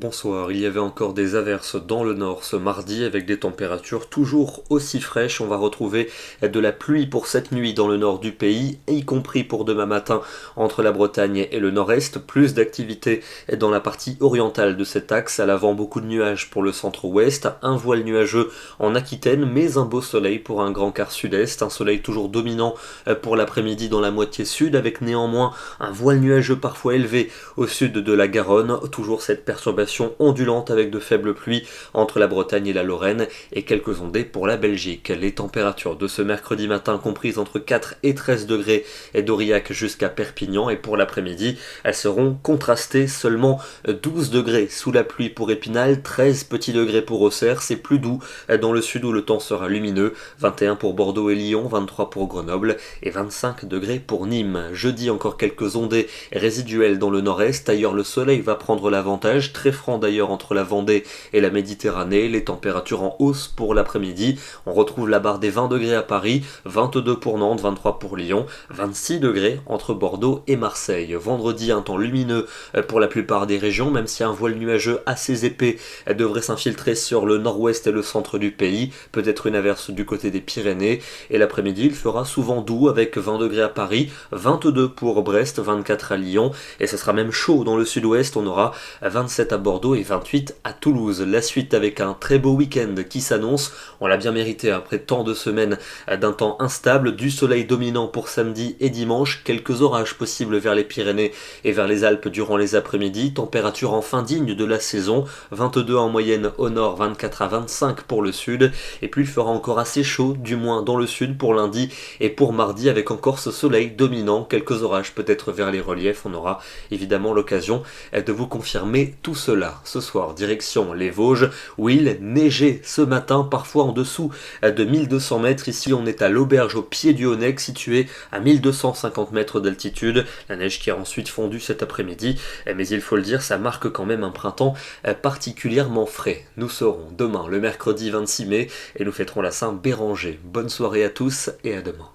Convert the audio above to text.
Bonsoir, il y avait encore des averses dans le nord ce mardi avec des températures toujours aussi fraîches. On va retrouver de la pluie pour cette nuit dans le nord du pays, y compris pour demain matin entre la Bretagne et le nord-est. Plus d'activité dans la partie orientale de cet axe. À l'avant, beaucoup de nuages pour le centre-ouest, un voile nuageux en Aquitaine, mais un beau soleil pour un grand quart sud-est. Un soleil toujours dominant pour l'après-midi dans la moitié sud, avec néanmoins un voile nuageux parfois élevé au sud de la Garonne. Toujours cette perturbation ondulante avec de faibles pluies entre la Bretagne et la Lorraine et quelques ondées pour la Belgique. Les températures de ce mercredi matin comprises entre 4 et 13 degrés et d'Aurillac jusqu'à Perpignan, et pour l'après-midi elles seront contrastées, seulement 12 degrés sous la pluie pour Épinal, 13 petits degrés pour Auxerre. C'est plus doux dans le sud où le temps sera lumineux, 21 pour Bordeaux et Lyon, 23 pour Grenoble et 25 degrés pour Nîmes. Jeudi, encore quelques ondées résiduelles dans le nord-est. Ailleurs, le soleil va prendre l'avantage, très franc d'ailleurs entre la Vendée et la Méditerranée. Les températures en hausse pour l'après-midi. On retrouve la barre des 20 degrés à Paris, 22 pour Nantes, 23 pour Lyon, 26 degrés entre Bordeaux et Marseille. Vendredi, un temps lumineux pour la plupart des régions, même si un voile nuageux assez épais devrait s'infiltrer sur le nord-ouest et le centre du pays. Peut-être une averse du côté des Pyrénées. Et l'après-midi, il fera souvent doux avec 20 degrés à Paris, 22 pour Brest, 24 à Lyon. Et ce sera même chaud dans le sud-ouest. On aura 27 à Bordeaux et 28 à Toulouse. La suite avec un très beau week-end qui s'annonce. On l'a bien mérité après tant de semaines d'un temps instable, du soleil dominant pour samedi et dimanche, quelques orages possibles vers les Pyrénées et vers les Alpes durant les après-midi, température enfin digne de la saison, 22 en moyenne au nord, 24 à 25 pour le sud, et puis il fera encore assez chaud, du moins dans le sud pour lundi et pour mardi, avec encore ce soleil dominant, quelques orages peut-être vers les reliefs. On aura évidemment l'occasion de vous confirmer tout cela. Ce soir, direction les Vosges, où il neigeait ce matin, parfois en dessous de 1200 mètres. Ici, on est à l'auberge au pied du Honeck, situé à 1250 mètres d'altitude. La neige qui a ensuite fondu cet après-midi, mais il faut le dire, ça marque quand même un printemps particulièrement frais. Nous serons demain, le mercredi 26 mai, et nous fêterons la Saint-Béranger. Bonne soirée à tous et à demain.